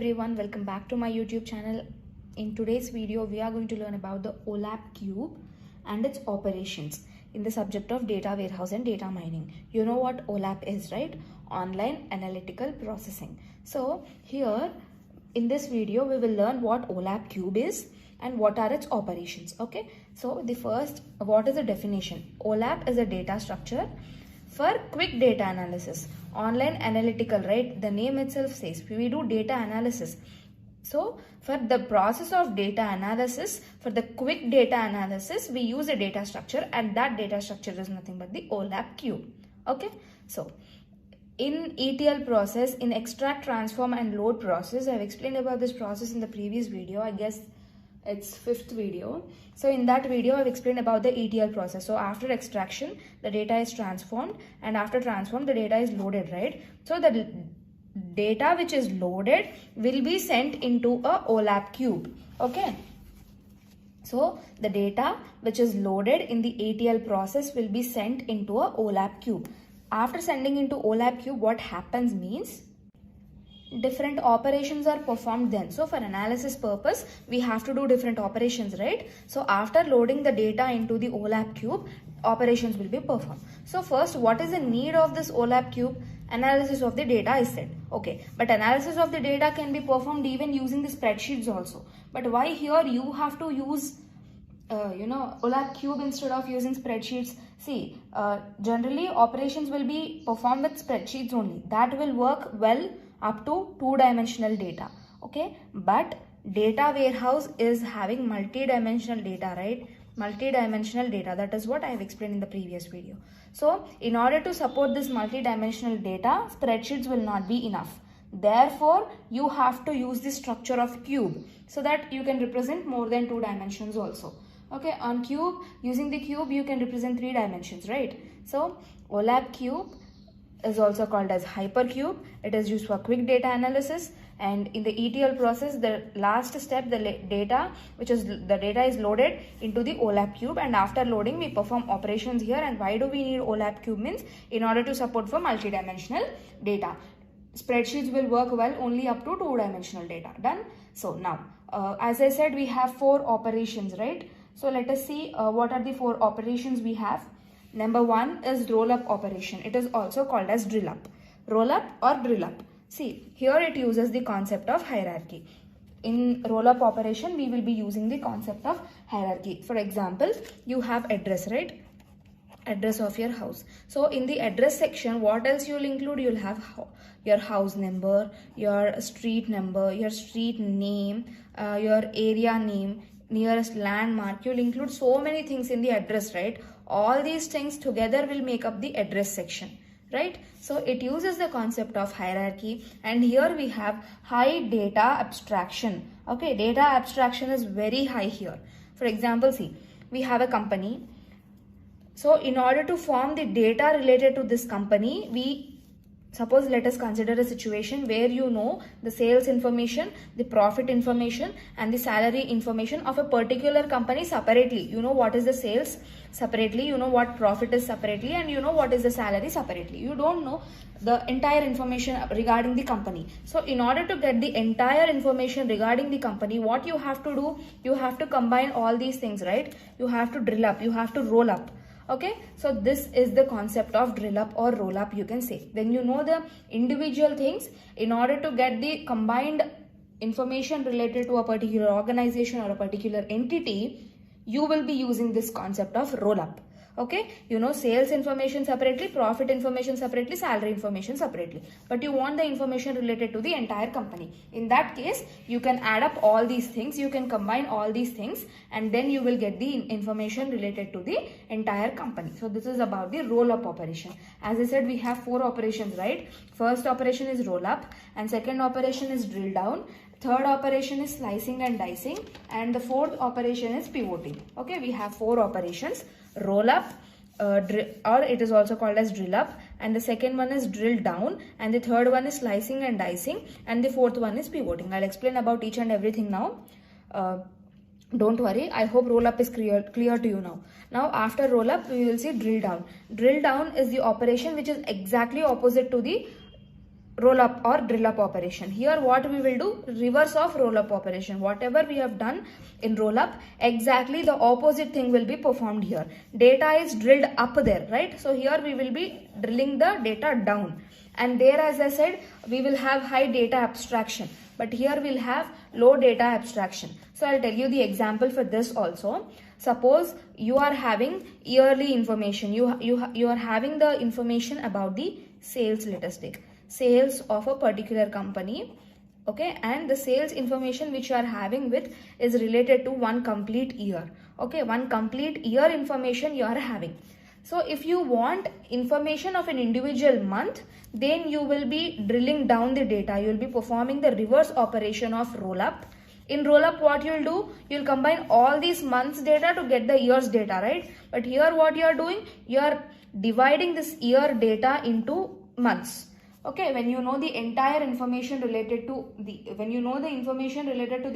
everyone, welcome back to my YouTube channel. In today's video, we are going to learn about the OLAP cube and its operations in the subject of data warehouse and data mining. You know what OLAP is, right? Online Analytical Processing. So here in this video, we will learn what OLAP cube is and what are its operations. Okay, so the first, what is the definition? OLAP is a data structure for quick data analysis. Online analytical, right? The name itself says we do data analysis. So for the process of data analysis, for the quick data analysis, we use a data structure, and that data structure is nothing but the OLAP cube. Okay, so in ETL process, in extract, transform and load process, I've explained about this process in the previous video. I guess it's 5th video. So in that video, I've explained about the ETL process. So after extraction, the data is transformed, and after transform, the data is loaded, right? So the data which is loaded will be sent into a OLAP cube. Okay. So the data which is loaded in the ETL process will be sent into a OLAP cube. After sending into OLAP cube, what happens means different operations are performed then. So for analysis purpose, we have to do different operations, right? So after loading the data into the OLAP cube, operations will be performed. So first, what is the need of this OLAP cube? Analysis of the data is said. Okay, but analysis of the data can be performed even using the spreadsheets also. But why here you have to use OLAP cube instead of using spreadsheets? See, generally operations will be performed with spreadsheets only. That will work well up to 2-dimensional data. Okay, but data warehouse is having multi-dimensional data, right? Multi-dimensional data, that is what I have explained in the previous video. So in order to support this multi-dimensional data, spreadsheets will not be enough. Therefore, you have to use the structure of cube so that you can represent more than 2 dimensions also. Okay, on cube, using the cube, you can represent 3 dimensions, right? So OLAP cube is also called as hypercube. It is used for quick data analysis, and in the ETL process, the last step, the data is loaded into the OLAP cube, and after loading we perform operations here. And why do we need OLAP cube? Means in order to support for multi-dimensional data. Spreadsheets will work well only up to 2-dimensional data. Done. So now as I said, we have 4 operations, right? So let us see what are the 4 operations we have. Number 1 is roll-up operation. It is also called as drill-up. Roll-up or drill-up. See, here it uses the concept of hierarchy. In roll-up operation, we will be using the concept of hierarchy. For example, you have address, right? Address of your house. So in the address section, what else you'll include? You'll have your house number, your street number, your street name, your area name, nearest landmark. You'll include so many things in the address, right? All these things together will make up the address section, right? So it uses the concept of hierarchy, and here we have high data abstraction. Okay, data abstraction is very high here. For example, see, we have a company. So in order to form the data related to this company, suppose let us consider a situation where you know the sales information, the profit information and the salary information of a particular company separately. You know what is the sales separately, you know what profit is separately, and you know what is the salary separately. You don't know the entire information regarding the company. So in order to get the entire information regarding the company, what you have to do, you have to combine all these things, right? You have to drill up, you have to roll up. Okay, so this is the concept of drill up or roll up, you can say. When you know the individual things, in order to get the combined information related to a particular organization or a particular entity, you will be using this concept of roll up. Okay, you know sales information separately, profit information separately, salary information separately, but you want the information related to the entire company. In that case, you can add up all these things, you can combine all these things, and then you will get the information related to the entire company. So this is about the roll up operation. As I said, we have 4 operations, right? First operation is roll up, and second operation is drill down, third operation is slicing and dicing, and the fourth operation is pivoting. Okay, we have 4 operations: roll up, or it is also called as drill up, and the second one is drill down, and the third one is slicing and dicing, and the fourth one is pivoting. I'll explain about each and everything now. Don't worry, I hope roll up is clear to you now. Now after roll up, we will see drill down. Drill down is the operation which is exactly opposite to the roll up or drill up operation. Here what we will do, reverse of roll up operation. Whatever we have done in roll up, exactly the opposite thing will be performed here. Data is drilled up there, right? So here we will be drilling the data down, and there, as I said, we will have high data abstraction, but here we'll have low data abstraction. So I'll tell you the example for this also. Suppose you are having yearly information. You are having the information about the sales, let us take sales of a particular company, okay, and the sales information which you are having with is related to one complete year, okay, one complete year information you are having. So if you want information of an individual month, then you will be drilling down the data. You will be performing the reverse operation of roll up. In roll up, what you'll do, you'll combine all these months data to get the year's data, right? But here what you are doing, you are dividing this year data into months. Okay, when you know the entire information related to the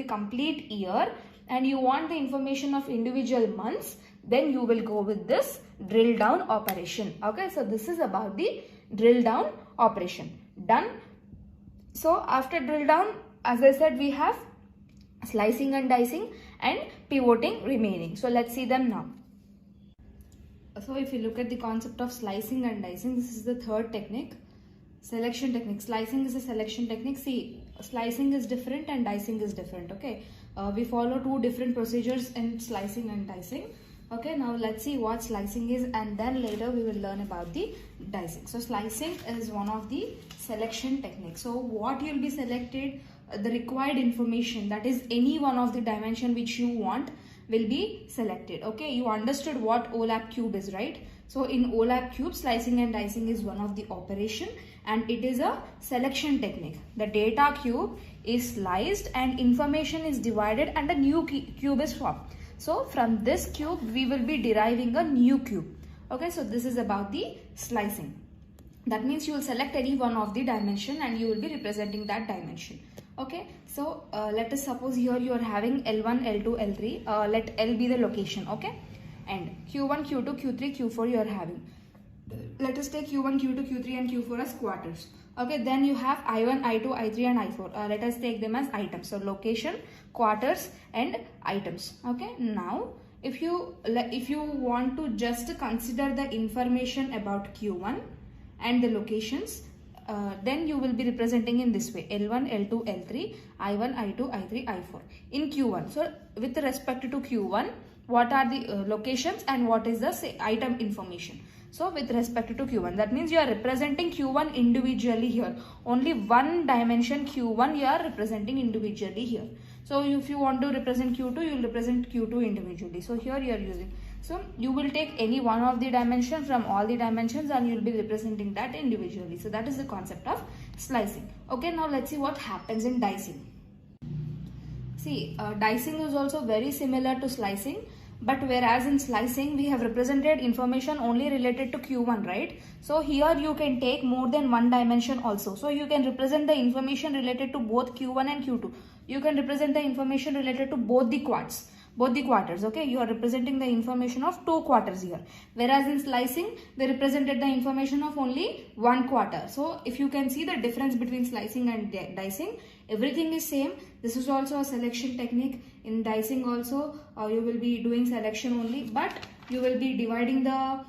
complete year and you want the information of individual months, then you will go with this drill down operation. Okay, so this is about the drill down operation. Done. So after drill down, as I said, we have slicing and dicing and pivoting remaining. So let's see them now. So if you look at the concept of slicing and dicing, this is the third technique. Selection technique. Slicing is a selection technique. See, slicing is different and dicing is different. Okay, we follow two different procedures in slicing and dicing. Okay, now let's see what slicing is, and then later we will learn about the dicing. So slicing is one of the selection techniques. So what you'll be selected, the required information, that is any one of the dimension which you want will be selected. Okay, you understood what OLAP cube is, right? So in OLAP cube, slicing and dicing is one of the operation, and it is a selection technique. The data cube is sliced and information is divided and a new cube is formed. So from this cube, we will be deriving a new cube. Okay, so this is about the slicing. That means you will select any one of the dimension and you will be representing that dimension. Okay, so let us suppose here you are having L1, L2, L3. Let L be the location, okay? And Q1, Q2, Q3, Q4 you are having. Let us take Q1, Q2, Q3 and Q4 as quarters. Okay, then you have I1, I2, I3 and I4. Let us take them as items. So location, quarters and items. Okay, now if you want to just consider the information about Q1 and the locations, then you will be representing in this way: L1, L2, L3, I1, I2, I3, I4 in Q1. So with respect to Q1, what are the locations and what is the item information? So with respect to Q1, that means you are representing Q1 individually here. Only one dimension Q1 you are representing individually here. So if you want to represent Q2, you will represent Q2 individually. So here you are using. So you will take any one of the dimension from all the dimensions and you will be representing that individually. So that is the concept of slicing. Okay, now let's see what happens in dicing. See, dicing is also very similar to slicing. But whereas in slicing, we have represented information only related to Q1, right? So here you can take more than one dimension also. So you can represent the information related to both Q1 and Q2. You can represent the information related to both the quarters, okay? You are representing the information of 2 quarters here. Whereas in slicing, they represented the information of only 1 quarter. So if you can see the difference between slicing and dicing, everything is same. This is also a selection technique. In dicing also, you will be doing selection only, but you will be dividing the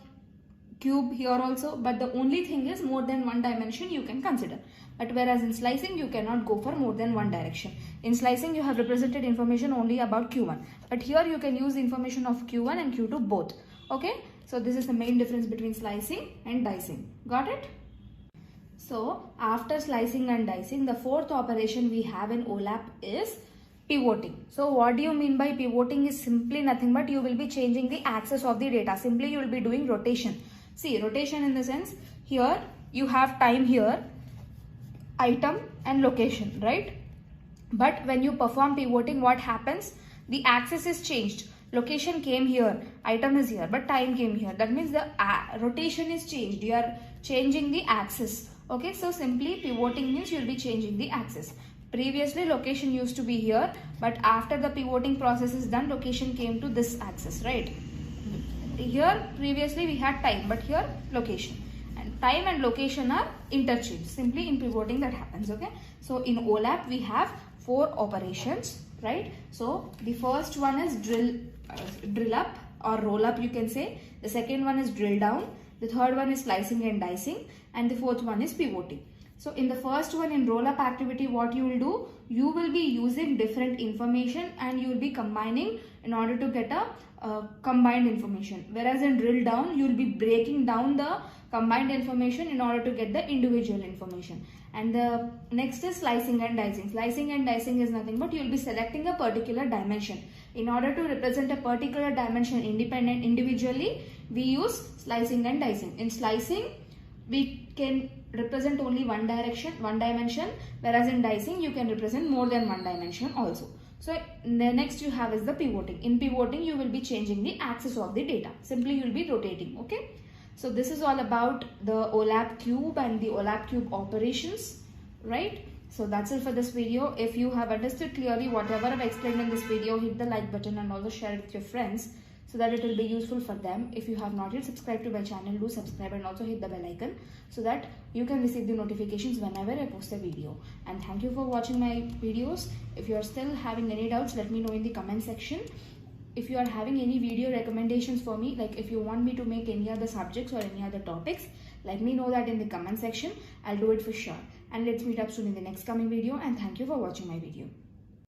cube here also. But the only thing is more than one dimension you can consider. But whereas in slicing, you cannot go for more than one direction. In slicing, you have represented information only about Q1. But here you can use information of Q1 and Q2 both. Okay. So this is the main difference between slicing and dicing. Got it? So after slicing and dicing, the fourth operation we have in OLAP is pivoting. So what do you mean by pivoting? Is simply nothing but you will be changing the axis of the data. Simply you will be doing rotation. See, rotation in the sense, here you have time here, item and location, right? But when you perform pivoting, what happens? The axis is changed. Location came here, item is here, but time came here. That means the rotation is changed. You are changing the axis. Okay, so simply pivoting means you will be changing the axis. Previously location used to be here, but after the pivoting process is done, location came to this axis, right? Here previously we had time, but here location. And time and location are interchanged. Simply in pivoting that happens. Okay. So in OLAP we have 4 operations, right? So the first one is drill up or roll up, you can say. The second one is drill down. The third one is slicing and dicing, and the fourth one is pivoting. So in the first one, in roll up activity, what you will do, you will be using different information and you will be combining in order to get a combined information. Whereas in drill down, you will be breaking down the combined information in order to get the individual information. And the next is slicing and dicing. Slicing and dicing is nothing but you will be selecting a particular dimension. In order to represent a particular dimension individually, we use slicing and dicing. In slicing, we can represent only one dimension, whereas in dicing, you can represent more than one dimension also. So the next you have is the pivoting. In pivoting, you will be changing the axis of the data. Simply you will be rotating, okay? So this is all about the OLAP cube and the OLAP cube operations, right? So that's it for this video. If you have understood clearly whatever I've explained in this video, hit the like button and also share it with your friends so that it will be useful for them. If you have not yet subscribed to my channel, do subscribe and also hit the bell icon so that you can receive the notifications whenever I post a video. And thank you for watching my videos. If you are still having any doubts, let me know in the comment section. If you are having any video recommendations for me, like if you want me to make any other subjects or any other topics, let me know that in the comment section. I'll do it for sure. And let's meet up soon in the next coming video, and thank you for watching my video.